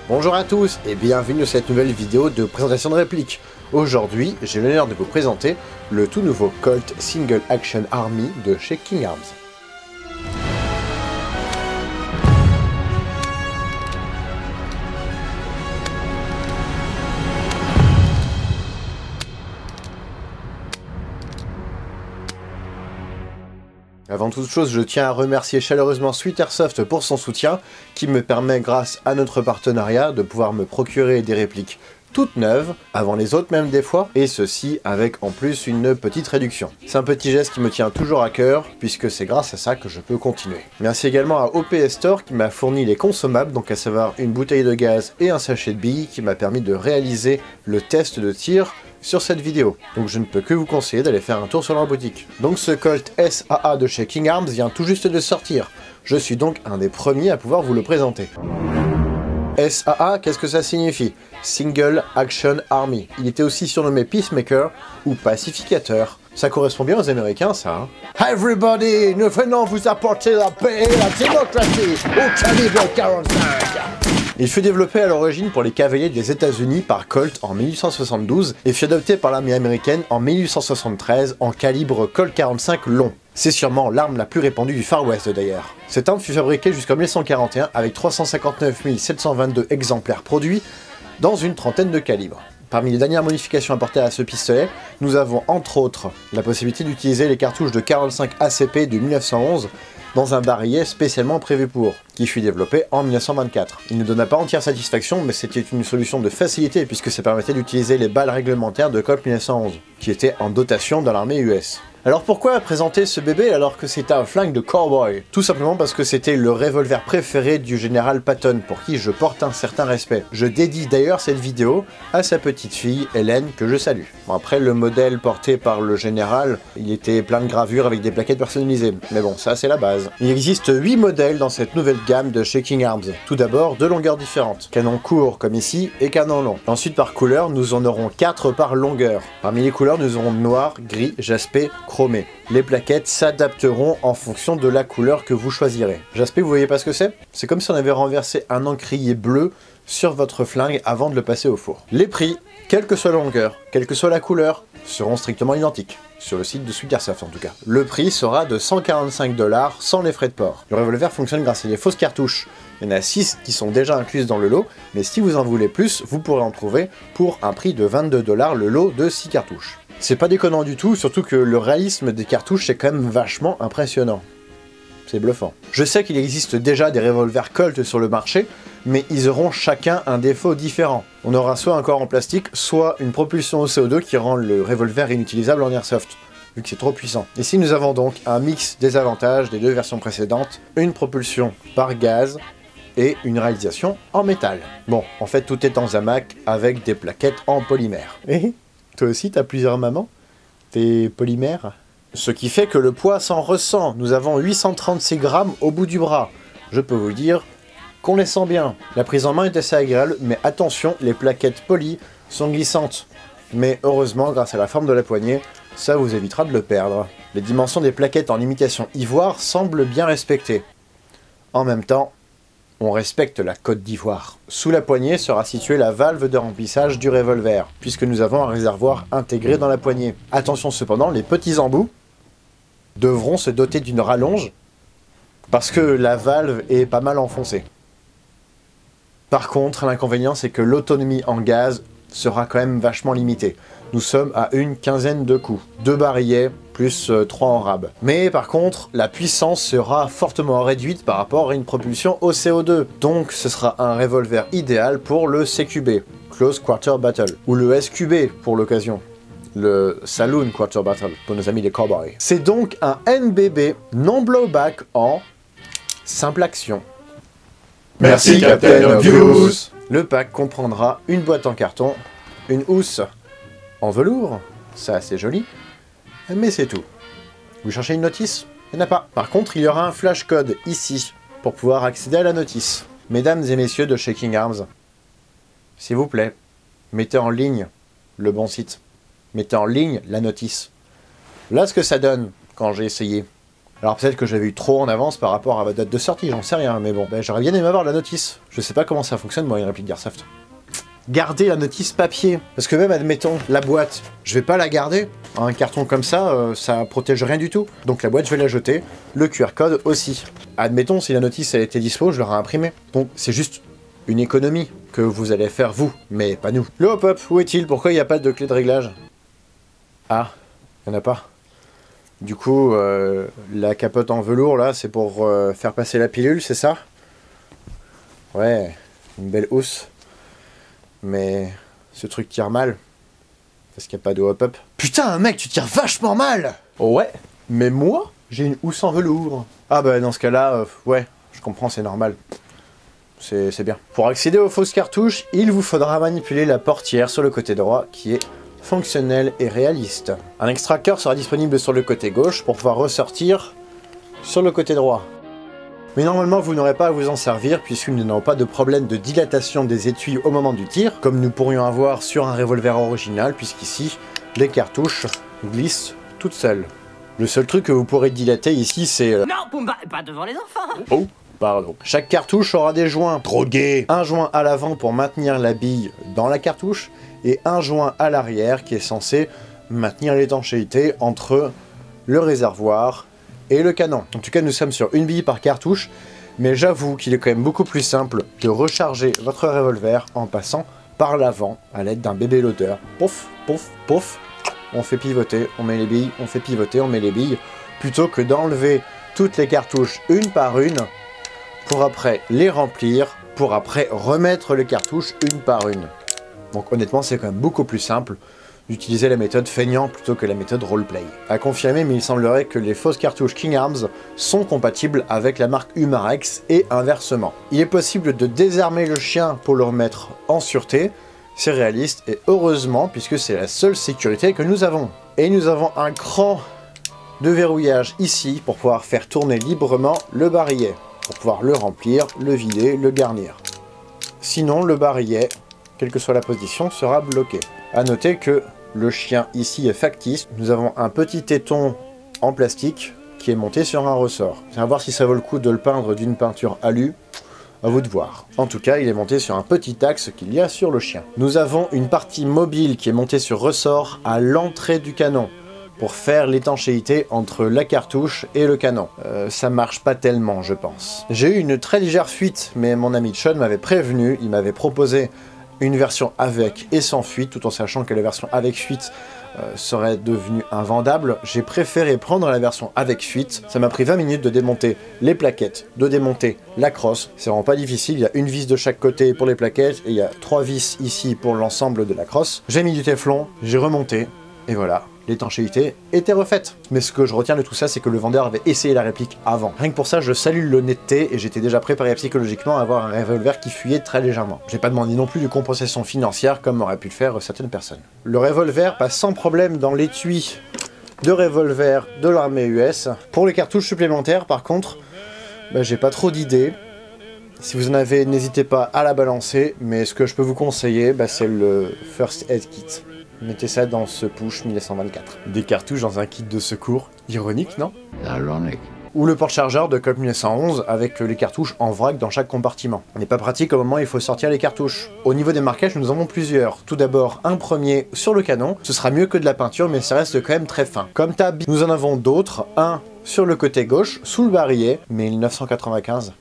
Bonjour à tous et bienvenue dans cette nouvelle vidéo de présentation de répliques. Aujourd'hui, j'ai l'honneur de vous présenter le tout nouveau Colt Single Action Army de chez King Arms. Avant toute chose, je tiens à remercier chaleureusement Sweet Airsoft pour son soutien, qui me permet, grâce à notre partenariat, de pouvoir me procurer des répliques toutes neuves, avant les autres même des fois, et ceci avec en plus une petite réduction. C'est un petit geste qui me tient toujours à cœur, puisque c'est grâce à ça que je peux continuer. Merci également à OPS Store qui m'a fourni les consommables, donc à savoir une bouteille de gaz et un sachet de billes, qui m'a permis de réaliser le test de tir sur cette vidéo. Donc je ne peux que vous conseiller d'aller faire un tour sur leur boutique. Donc ce Colt SAA de chez King Arms vient tout juste de sortir. Je suis donc un des premiers à pouvoir vous le présenter. SAA, qu'est-ce que ça signifie? Single Action Army. Il était aussi surnommé Peacemaker ou Pacificateur. Ça correspond bien aux Américains, ça. Hein? Hi everybody, nous venons vous apporter la paix et la démocratie au calibre 45. Il fut développé à l'origine pour les cavaliers des États-Unis par Colt en 1872 et fut adopté par l'armée américaine en 1873 en calibre Colt 45 long. C'est sûrement l'arme la plus répandue du Far West d'ailleurs. Cette arme fut fabriquée jusqu'en 1941 avec 359 722 exemplaires produits dans une trentaine de calibres. Parmi les dernières modifications apportées à ce pistolet, nous avons entre autres la possibilité d'utiliser les cartouches de 45 ACP de 1911 dans un barillet spécialement prévu pour, qui fut développé en 1924. Il ne donna pas entière satisfaction, mais c'était une solution de facilité puisque ça permettait d'utiliser les balles réglementaires de Colt 1911, qui étaient en dotation dans l'armée US. Alors pourquoi présenter ce bébé alors que c'est un flingue de cowboy? Tout simplement parce que c'était le revolver préféré du général Patton, pour qui je porte un certain respect. Je dédie d'ailleurs cette vidéo à sa petite fille, Hélène, que je salue. Bon, après, le modèle porté par le général, il était plein de gravures avec des plaquettes personnalisées. Mais bon, ça c'est la base. Il existe 8 modèles dans cette nouvelle gamme de chez King Arms. Tout d'abord, 2 longueurs différentes. Canon court comme ici, et canon long. Ensuite, par couleur, nous en aurons 4 par longueur. Parmi les couleurs, nous aurons noir, gris, jaspé, chromé. Les plaquettes s'adapteront en fonction de la couleur que vous choisirez. Jaspé, vous voyez pas ce que c'est? C'est comme si on avait renversé un encrier bleu sur votre flingue avant de le passer au four. Les prix, quelle que soit la longueur, quelle que soit la couleur, seront strictement identiques. Sur le site de Sweet Airsoft en tout cas. Le prix sera de 145 $ sans les frais de port. Le revolver fonctionne grâce à des fausses cartouches. Il y en a 6 qui sont déjà incluses dans le lot, mais si vous en voulez plus, vous pourrez en trouver pour un prix de 22 $ le lot de 6 cartouches. C'est pas déconnant du tout, surtout que le réalisme des cartouches est quand même vachement impressionnant. C'est bluffant. Je sais qu'il existe déjà des revolvers Colt sur le marché, mais ils auront chacun un défaut différent. On aura soit un corps en plastique, soit une propulsion au CO2 qui rend le revolver inutilisable en airsoft, vu que c'est trop puissant. Ici nous avons donc un mix des avantages des deux versions précédentes, une propulsion par gaz et une réalisation en métal. Bon, en fait tout est en zamac avec des plaquettes en polymère. Et toi aussi t'as plusieurs mamans? T'es polymère? Ce qui fait que le poids s'en ressent. Nous avons 836 grammes au bout du bras. Je peux vous dire qu'on les sent bien. La prise en main est assez agréable, mais attention, les plaquettes polies sont glissantes. Mais heureusement, grâce à la forme de la poignée, ça vous évitera de le perdre. Les dimensions des plaquettes en imitation ivoire semblent bien respectées. En même temps, on respecte la Côte d'Ivoire. Sous la poignée sera située la valve de remplissage du revolver, puisque nous avons un réservoir intégré dans la poignée. Attention cependant, les petits embouts devront se doter d'une rallonge, parce que la valve est pas mal enfoncée. Par contre, l'inconvénient c'est que l'autonomie en gaz sera quand même vachement limitée. Nous sommes à une quinzaine de coups. 2 barillets plus 3 en rab. Mais par contre, la puissance sera fortement réduite par rapport à une propulsion au CO2. Donc ce sera un revolver idéal pour le CQB, Close Quarter Battle, ou le SQB pour l'occasion. Le Saloon Quarter Battle, pour nos amis les cowboys. C'est donc un NBB non blowback en simple action. Merci Captain Obvious. Le pack comprendra une boîte en carton, une housse en velours, ça c'est joli, mais c'est tout. Vous cherchez une notice? Il n'y en a pas. Par contre, il y aura un flash code ici, pour pouvoir accéder à la notice. Mesdames et messieurs de chez King Arms, s'il vous plaît, mettez en ligne le bon site. Mettez en ligne la notice. Là, ce que ça donne, quand j'ai essayé, Alors peut-être que j'avais eu trop en avance par rapport à votre date de sortie, j'en sais rien, mais bon, j'aurais bien aimé avoir la notice. Je sais pas comment ça fonctionne, moi, une réplique d'Airsoft. Garder la notice papier. Parce que même, admettons, la boîte, je vais pas la garder. Un carton comme ça, ça protège rien du tout. Donc la boîte, je vais la jeter. Le QR code aussi. Admettons, si la notice elle était dispo, je l'aurais imprimée. Donc c'est juste une économie que vous allez faire vous, mais pas nous. Le hop-up, où est-il? Pourquoi il n'y a pas de clé de réglage? Ah, il n'y en a pas. Du coup, la capote en velours, là, c'est pour faire passer la pilule, c'est ça? Ouais, une belle housse. Mais ce truc tire mal. Parce qu'il n'y a pas de hop-up. Putain, mec, tu tires vachement mal! Ouais, mais moi, j'ai une housse en velours. Ah bah, dans ce cas-là, ouais, je comprends, c'est normal. C'est bien. Pour accéder aux fausses cartouches, il vous faudra manipuler la portière sur le côté droit, qui est fonctionnel et réaliste. Un extracteur sera disponible sur le côté gauche pour pouvoir ressortir sur le côté droit. Mais normalement vous n'aurez pas à vous en servir puisque nous n'avons pas de problème de dilatation des étuis au moment du tir, comme nous pourrions avoir sur un revolver original, puisqu'ici les cartouches glissent toutes seules. Le seul truc que vous pourrez dilater ici c'est... Non, pas devant les enfants. Oh, pardon. Chaque cartouche aura des joints drogués. Un joint à l'avant pour maintenir la bille dans la cartouche, et un joint à l'arrière qui est censé maintenir l'étanchéité entre le réservoir et le canon. En tout cas, nous sommes sur une bille par cartouche, mais j'avoue qu'il est quand même beaucoup plus simple de recharger votre revolver en passant par l'avant à l'aide d'un bébé loader. Pouf, pouf, pouf, on fait pivoter, on met les billes, on fait pivoter, on met les billes, plutôt que d'enlever toutes les cartouches une par une, pour après les remplir, pour après remettre les cartouches une par une. Donc honnêtement, c'est quand même beaucoup plus simple d'utiliser la méthode feignant plutôt que la méthode roleplay. À confirmer, mais il semblerait que les fausses cartouches King Arms sont compatibles avec la marque Umarex et inversement. Il est possible de désarmer le chien pour le remettre en sûreté, c'est réaliste et heureusement puisque c'est la seule sécurité que nous avons. Et nous avons un cran de verrouillage ici pour pouvoir faire tourner librement le barillet, pour pouvoir le remplir, le vider, le garnir. Sinon, le barillet, quelle que soit la position, sera bloqué. A noter que le chien ici est factice. Nous avons un petit téton en plastique qui est monté sur un ressort. À voir si ça vaut le coup de le peindre d'une peinture alu. À vous de voir. En tout cas, il est monté sur un petit axe qu'il y a sur le chien. Nous avons une partie mobile qui est montée sur ressort à l'entrée du canon pour faire l'étanchéité entre la cartouche et le canon. Ça marche pas tellement, je pense. J'ai eu une très légère fuite, mais mon ami Sean m'avait prévenu, il m'avait proposé une version avec et sans fuite, tout en sachant que la version avec fuite serait devenue invendable. J'ai préféré prendre la version avec fuite. Ça m'a pris 20 minutes de démonter les plaquettes, de démonter la crosse. C'est vraiment pas difficile, il y a une vis de chaque côté pour les plaquettes et il y a 3 vis ici pour l'ensemble de la crosse. J'ai mis du téflon, j'ai remonté et voilà. L'étanchéité était refaite. Mais ce que je retiens de tout ça, c'est que le vendeur avait essayé la réplique avant. Rien que pour ça, je salue l'honnêteté et j'étais déjà préparé psychologiquement à avoir un revolver qui fuyait très légèrement. J'ai pas demandé non plus de compensation financière comme auraient pu le faire certaines personnes. Le revolver passe sans problème dans l'étui de revolver de l'armée US. Pour les cartouches supplémentaires, par contre, j'ai pas trop d'idées. Si vous en avez, n'hésitez pas à la balancer, mais ce que je peux vous conseiller, c'est le First Aid Kit. Mettez ça dans ce push 1924. Des cartouches dans un kit de secours. Ironique, non? Ironique. Ou le porte-chargeur de Colt 1911 avec les cartouches en vrac dans chaque compartiment. On n'est pas pratique au moment où il faut sortir les cartouches. Au niveau des marquages, nous en avons plusieurs. Tout d'abord, un premier sur le canon. Ce sera mieux que de la peinture, mais ça reste quand même très fin. Comme tab, nous en avons d'autres. Un sur le côté gauche, sous le barillet, 1995.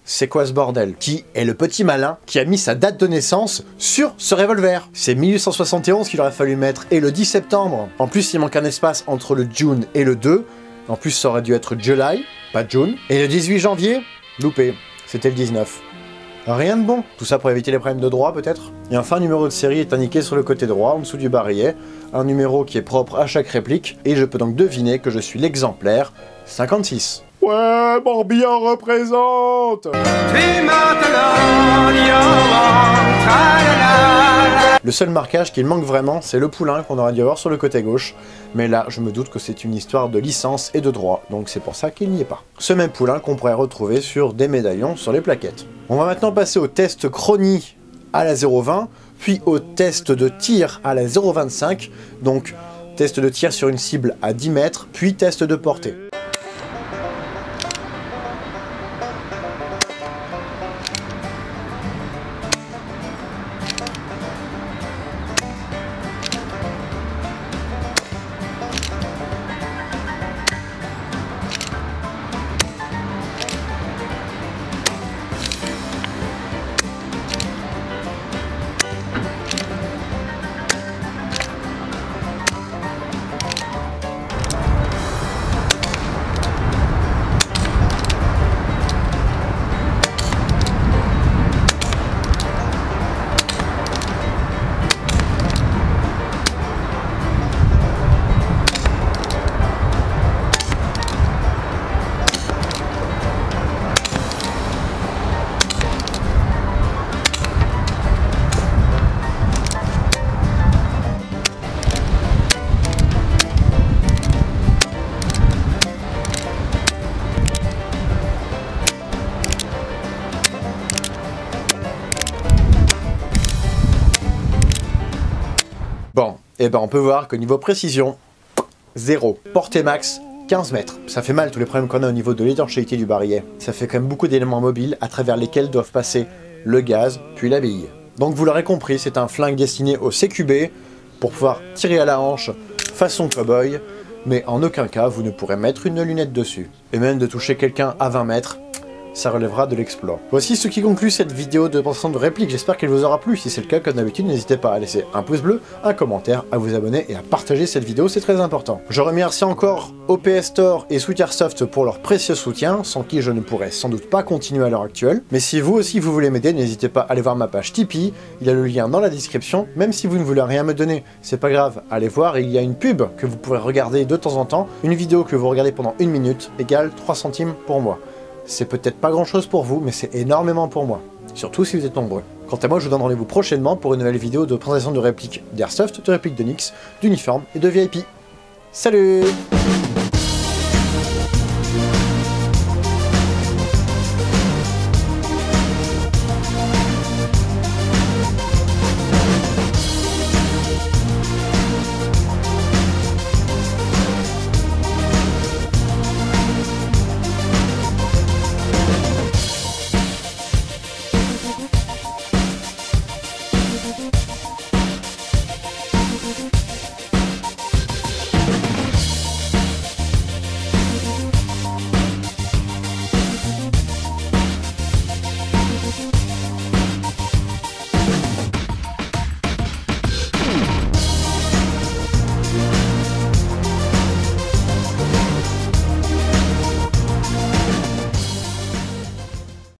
C'est quoi ce bordel? Qui est le petit malin qui a mis sa date de naissance sur ce revolver? C'est 1871 qu'il aurait fallu mettre, et le 10 septembre. En plus, il manque un espace entre le June et le 2. En plus, ça aurait dû être July, pas June. Et le 18 janvier, loupé, c'était le 19. Rien de bon. Tout ça pour éviter les problèmes de droit, peut-être? Et enfin, un numéro de série est indiqué sur le côté droit, en dessous du barillet. Un numéro qui est propre à chaque réplique, et je peux donc deviner que je suis l'exemplaire 56. Ouais, Morbihan représente. Le seul marquage qu'il manque vraiment, c'est le poulain qu'on aurait dû avoir sur le côté gauche. Mais là, je me doute que c'est une histoire de licence et de droit, donc c'est pour ça qu'il n'y est pas. Ce même poulain qu'on pourrait retrouver sur des médaillons sur les plaquettes. On va maintenant passer au test chronie à la 0,20, puis au test de tir à la 0,25, donc test de tir sur une cible à 10 mètres, puis test de portée. et ben on peut voir qu'au niveau précision, 0. Portée max, 15 mètres. Ça fait mal tous les problèmes qu'on a au niveau de l'étanchéité du barillet. Ça fait quand même beaucoup d'éléments mobiles à travers lesquels doivent passer le gaz, puis la bille. Donc vous l'aurez compris, c'est un flingue destiné au CQB pour pouvoir tirer à la hanche façon cow-boy, mais en aucun cas vous ne pourrez mettre une lunette dessus. Et même de toucher quelqu'un à 20 mètres, ça relèvera de l'exploit. Voici ce qui conclut cette vidéo de présentation de réplique, j'espère qu'elle vous aura plu. Si c'est le cas, comme d'habitude, n'hésitez pas à laisser un pouce bleu, un commentaire, à vous abonner et à partager cette vidéo, c'est très important. Je remercie encore OPS Store et Sweet Airsoft pour leur précieux soutien, sans qui je ne pourrais sans doute pas continuer à l'heure actuelle. Mais si vous aussi vous voulez m'aider, n'hésitez pas à aller voir ma page Tipeee, il y a le lien dans la description, même si vous ne voulez rien me donner, c'est pas grave, allez voir, il y a une pub que vous pourrez regarder de temps en temps, une vidéo que vous regardez pendant 1 minute, égale 3 centimes pour moi. C'est peut-être pas grand chose pour vous, mais c'est énormément pour moi. Surtout si vous êtes nombreux. Quant à moi, je vous donne rendez-vous prochainement pour une nouvelle vidéo de présentation de répliques d'Airsoft, de répliques de Nyx, d'uniformes et de VIP. Salut!